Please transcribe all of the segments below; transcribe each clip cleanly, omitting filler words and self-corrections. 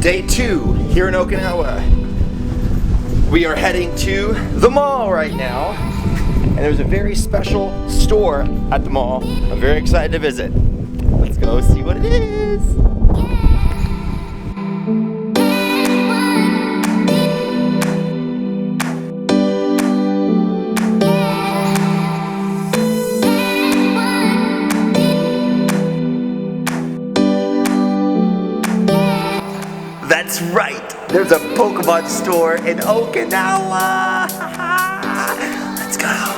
Day 2 here in Okinawa. We are heading to the mall right now, and there's a very special store at the mall I'm very excited to visit. Let's go see what it is. That's right, there's a Pokemon store in Okinawa! Let's go!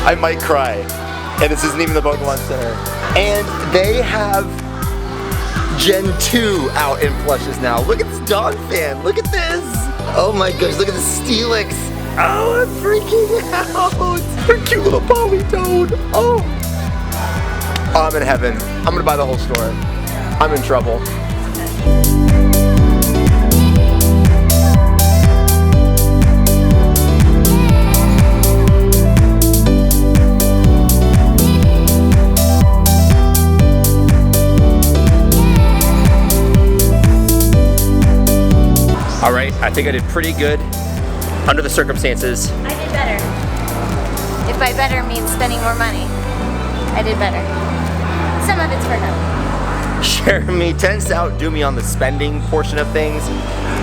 I might cry, and this isn't even the Pokemon Center. And they have Gen 2 out in plushes now. Look at this dog fan, look at this. Oh my gosh, look at the Steelix. Oh, I'm freaking out. Her cute little Polytoad. Oh, I'm in heaven. I'm gonna buy the whole store. I'm in trouble. All right, I think I did pretty good under the circumstances. I did better. If by better means spending more money, I did better. Some of it's for him. Cherami tends to outdo me on the spending portion of things.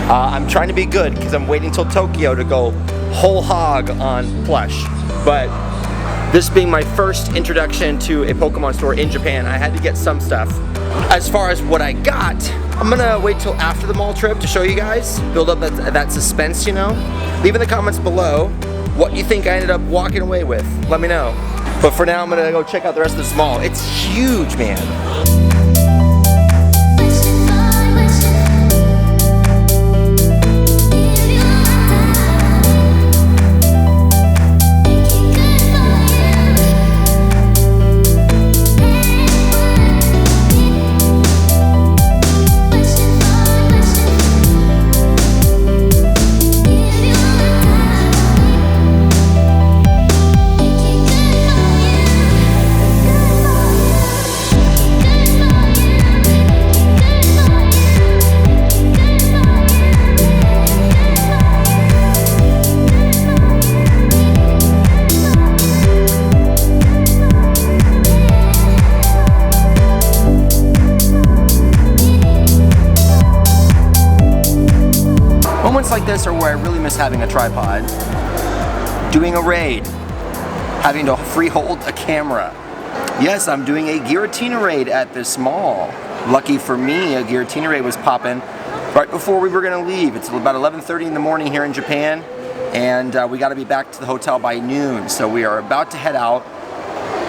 I'm trying to be good because I'm waiting till Tokyo to go whole hog on plush. But this being my first introduction to a Pokemon store in Japan, I had to get some stuff. As far as what I got, I'm gonna wait till after the mall trip to show you guys, build up that suspense, you know? Leave in the comments below what you think I ended up walking away with. Let me know. But for now, I'm gonna go check out the rest of this mall. It's huge, man. Moments like this are where I really miss having a tripod, doing a raid, having to freehold a camera. Yes, I'm doing a Giratina raid at this mall. Lucky for me, a Giratina raid was popping right before we were gonna leave. It's about 11:30 in the morning here in Japan, and we gotta be back to the hotel by noon, so we are about to head out.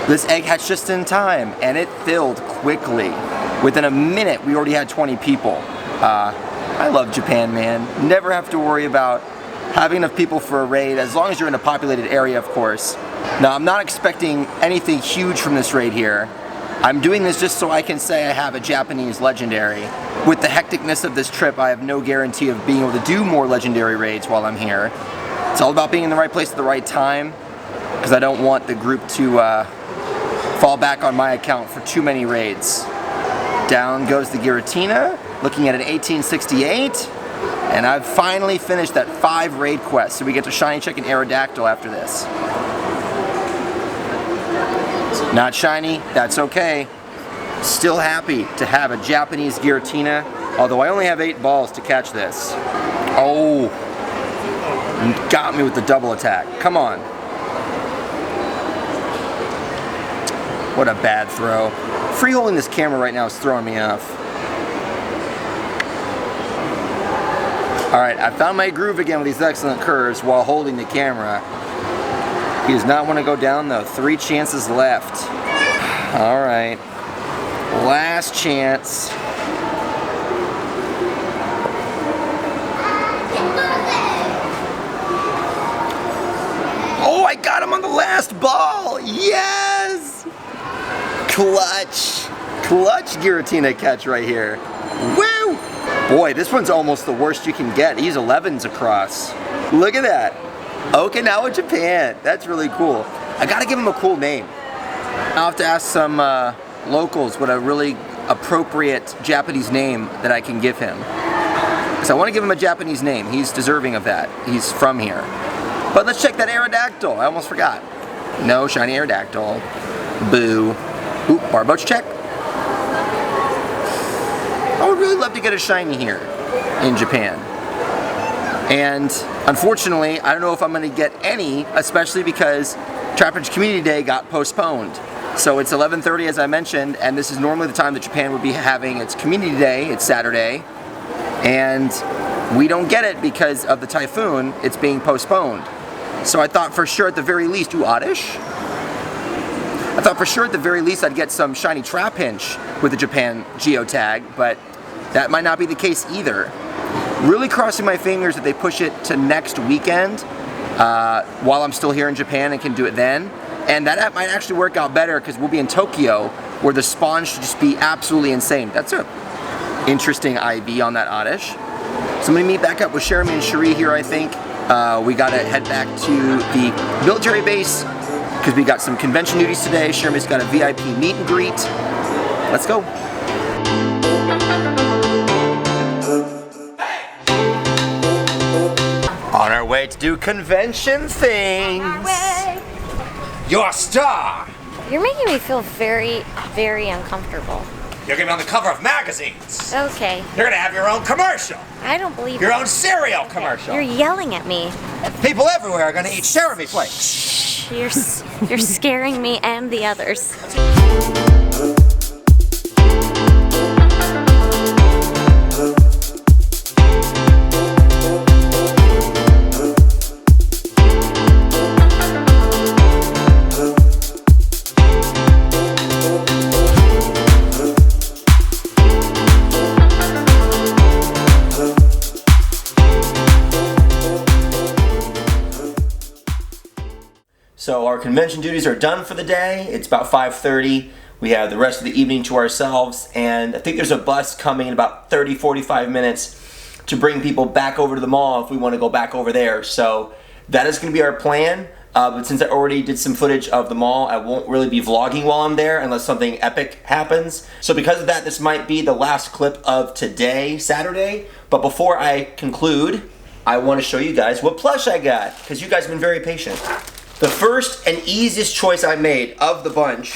This egg hatched just in time, and it filled quickly. Within a minute, we already had 20 people. I love Japan, man. Never have to worry about having enough people for a raid, as long as you're in a populated area, of course. Now, I'm not expecting anything huge from this raid here. I'm doing this just so I can say I have a Japanese legendary. With the hecticness of this trip, I have no guarantee of being able to do more legendary raids while I'm here. It's all about being in the right place at the right time, because I don't want the group to fall back on my account for too many raids. Down goes the Giratina, looking at an 1868, and I've finally finished that 5 raid quest, so we get to shiny check an Aerodactyl after this. Not shiny, that's okay. Still happy to have a Japanese Giratina, although I only have 8 balls to catch this. Oh, got me with the double attack. Come on. What a bad throw. Free-holding this camera right now is throwing me off. Alright, I found my groove again with these excellent curves while holding the camera. He does not want to go down though. 3 chances left. Alright. Last chance. Oh, I got him on the last ball! Yes! Clutch. Clutch Giratina catch right here. Woo! Boy, this one's almost the worst you can get. He's 11s across. Look at that. Okinawa, Japan. That's really cool. I gotta give him a cool name. I'll have to ask some locals what a really appropriate Japanese name that I can give him. So I want to give him a Japanese name. He's deserving of that. He's from here. But let's check that Aerodactyl. I almost forgot. No shiny Aerodactyl. Boo. Oop, Barboach check. I would really love to get a shiny here in Japan. And unfortunately, I don't know if I'm going to get any, especially because Trapinch Community Day got postponed. So it's 11:30 as I mentioned, and this is normally the time that Japan would be having its Community Day. It's Saturday. And we don't get it because of the typhoon. It's being postponed. So I thought for sure at the very least, Oddish? I thought for sure at the very least I'd get some shiny Trapinch with the Japan geotag, but that might not be the case either. Really crossing my fingers that they push it to next weekend while I'm still here in Japan and can do it then. And that might actually work out better because we'll be in Tokyo where the spawn should just be absolutely insane. That's a interesting IV on that Oddish. So I'm going to meet back up with Cherami and Cherie here, I think. We got to head back to the military base because we got some convention duties today. Cherami's got a VIP meet and greet. Let's go. On our way to do convention things. On our way. You're a star! You're making me feel very, very uncomfortable. You're gonna be on the cover of magazines. Okay. You're gonna have your own commercial. I don't believe Your it. own cereal commercial. You're yelling at me. People everywhere are gonna eat Cherami flakes. Shh, you're scaring me and the others. So our convention duties are done for the day. It's about 5:30. We have the rest of the evening to ourselves, and I think there's a bus coming in about 30-45 minutes to bring people back over to the mall if we want to go back over there. So that is going to be our plan. But since I already did some footage of the mall, I won't really be vlogging while I'm there unless something epic happens. So because of that, this might be the last clip of today, Saturday. But before I conclude, I want to show you guys what plush I got, because you guys have been very patient. The first and easiest choice I made of the bunch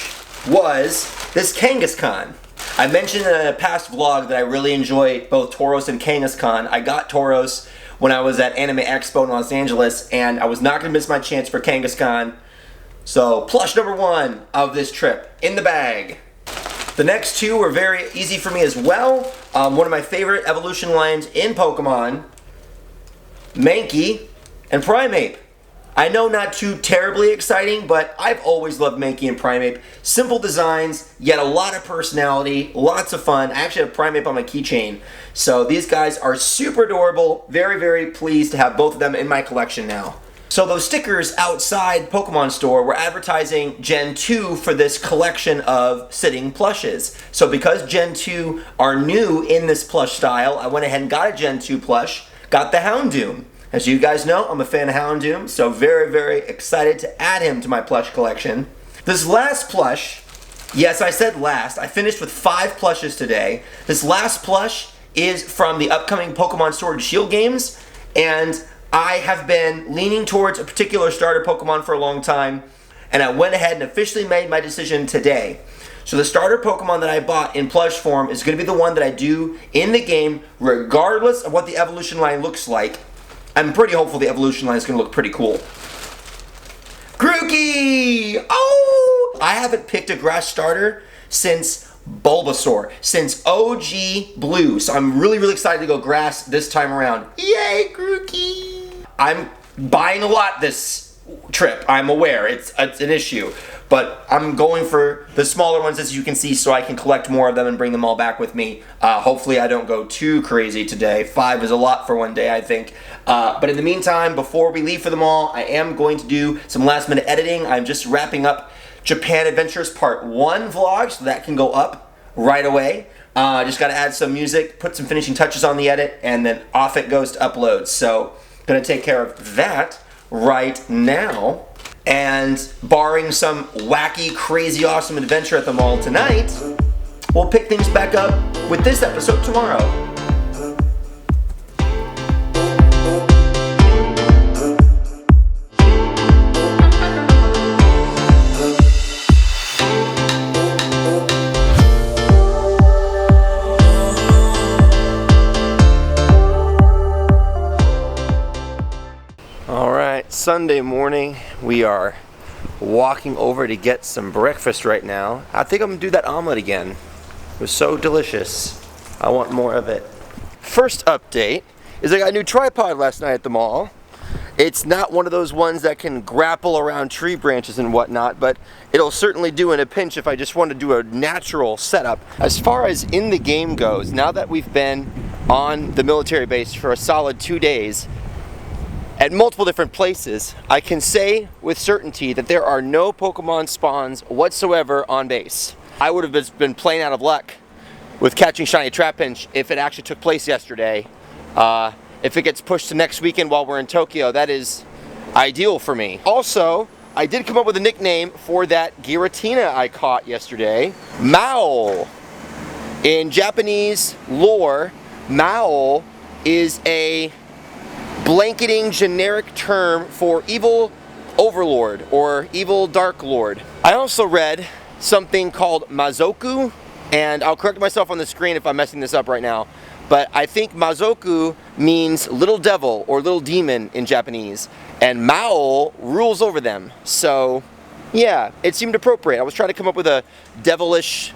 was this Kangaskhan. I mentioned in a past vlog that I really enjoy both Tauros and Kangaskhan. I got Tauros when I was at Anime Expo in Los Angeles, and I was not going to miss my chance for Kangaskhan. So plush number 1 of this trip in the bag. The next two were very easy for me as well. One of my favorite evolution lines in Pokemon, Mankey and Primeape. I know not too terribly exciting, but I've always loved Mankey and Primeape. Simple designs, yet a lot of personality, lots of fun. I actually have Primeape on my keychain. So these guys are super adorable. Very, very pleased to have both of them in my collection now. So those stickers outside Pokemon Store were advertising Gen 2 for this collection of sitting plushes. So because Gen 2 are new in this plush style, I went ahead and got a Gen 2 plush, got the Houndoom. As you guys know, I'm a fan of Houndoom, so very, very excited to add him to my plush collection. This last plush, yes, I said last, I finished with 5 plushes today. This last plush is from the upcoming Pokemon Sword and Shield games, and I have been leaning towards a particular starter Pokemon for a long time, and I went ahead and officially made my decision today. So the starter Pokemon that I bought in plush form is going to be the one that I do in the game, regardless of what the evolution line looks like. I'm pretty hopeful the evolution line is going to look pretty cool. Grookey! Oh! I haven't picked a grass starter since Bulbasaur since OG Blue. So I'm really, really excited to go grass this time around. Yay, Grookey! I'm buying a lot this trip. I'm aware it's an issue. But I'm going for the smaller ones, as you can see, so I can collect more of them and bring them all back with me. Hopefully I don't go too crazy today. 5 is a lot for one day, I think. But in the meantime, before we leave for the mall, I am going to do some last minute editing. I'm just wrapping up Japan Adventures Part 1 vlog, so that can go up right away. Just got to add some music, put some finishing touches on the edit, and then off it goes to upload. So gonna take care of that right now. And barring some wacky, crazy, awesome adventure at the mall tonight, we'll pick things back up with this episode tomorrow. Sunday morning, we are walking over to get some breakfast right now. I think I'm gonna do that omelet again. It was so delicious. I want more of it. First update is I got a new tripod last night at the mall. It's not one of those ones that can grapple around tree branches and whatnot, but it'll certainly do in a pinch if I just want to do a natural setup. As far as in the game goes, now that we've been on the military base for a solid 2 days, at multiple different places, I can say with certainty that there are no Pokemon spawns whatsoever on base. I would have been playing out of luck with catching Shiny Trapinch if it actually took place yesterday. If it gets pushed to next weekend while we're in Tokyo, that is ideal for me. Also, I did come up with a nickname for that Giratina I caught yesterday. Maul. In Japanese lore, Maul is a blanketing generic term for evil overlord or evil dark lord. I also read something called Mazoku, and I'll correct myself on the screen if I'm messing this up right now, but I think Mazoku means little devil or little demon in Japanese, and Maul rules over them. So yeah, it seemed appropriate. I was trying to come up with a devilish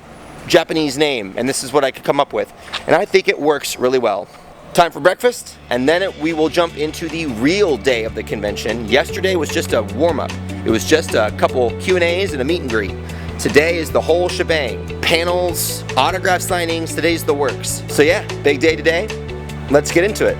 Japanese name, and this is what I could come up with, and I think it works really well. Time for breakfast, and then we will jump into the real day of the convention. Yesterday was just a warm-up. It was just a couple Q&As and a meet and greet. Today is the whole shebang. Panels, autograph signings, today's the works. So yeah, big day today. Let's get into it.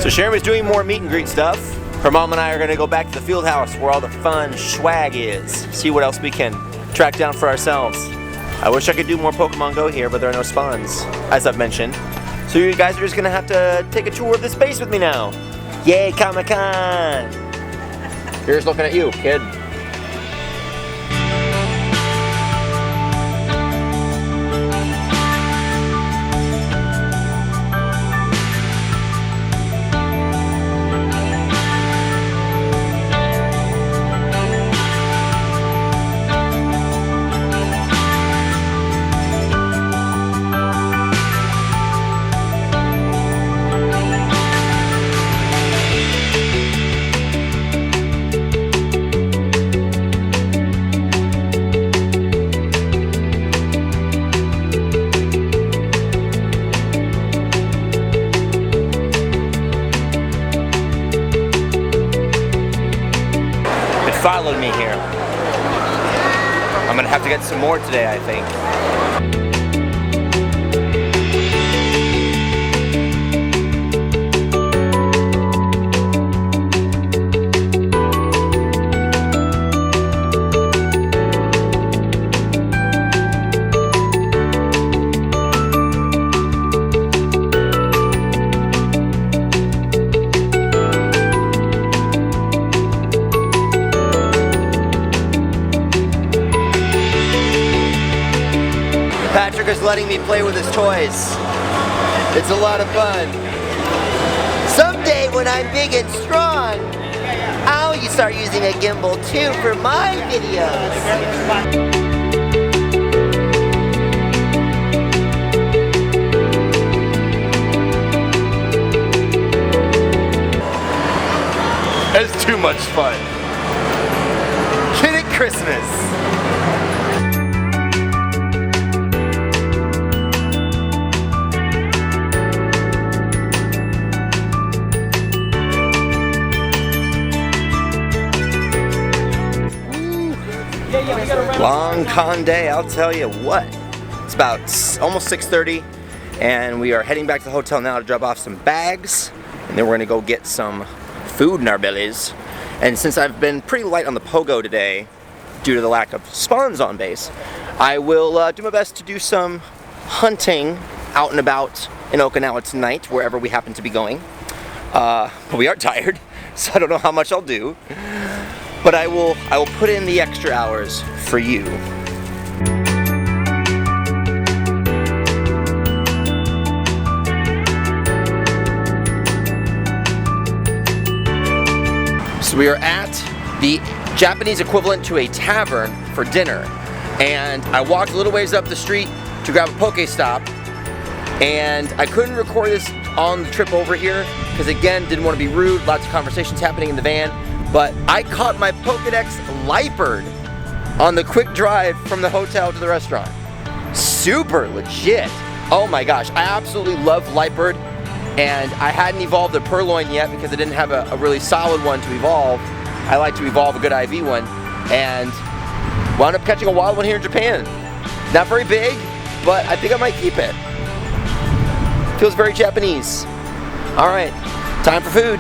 So Cherami's doing more meet and greet stuff. Her mom and I are going to go back to the field house where all the fun swag is. See what else we can track down for ourselves. I wish I could do more Pokemon Go here, but there are no spawns, as I've mentioned. So you guys are just going to have to take a tour of this base with me now. Yay, Comic Con! Here's looking at you, kid. to get some more today, I think. Patrick is letting me play with his toys. It's a lot of fun. Someday when I'm big and strong, I'll start using a gimbal too for my videos. It's too much fun. Kid at Christmas. Long con day, I'll tell you what. It's about almost 6:30 and we are heading back to the hotel now to drop off some bags, and then we're gonna go get some food in our bellies. And since I've been pretty light on the PoGo today due to the lack of spawns on base, I will do my best to do some hunting out and about in Okinawa tonight, wherever we happen to be going. But we are tired, so I don't know how much I'll do. But I will put in the extra hours for you. So we are at the Japanese equivalent to a tavern for dinner. And I walked a little ways up the street to grab a Pokestop. And I couldn't record this on the trip over here because, again, didn't want to be rude. Lots of conversations happening in the van. But I caught my Pokedex Liepard on the quick drive from the hotel to the restaurant. Super legit. Oh my gosh, I absolutely love Liepard, and I hadn't evolved a Purloin yet because I didn't have a really solid one to evolve. I like to evolve a good IV one, and wound up catching a wild one here in Japan. Not very big, but I think I might keep it. Feels very Japanese. All right, time for food.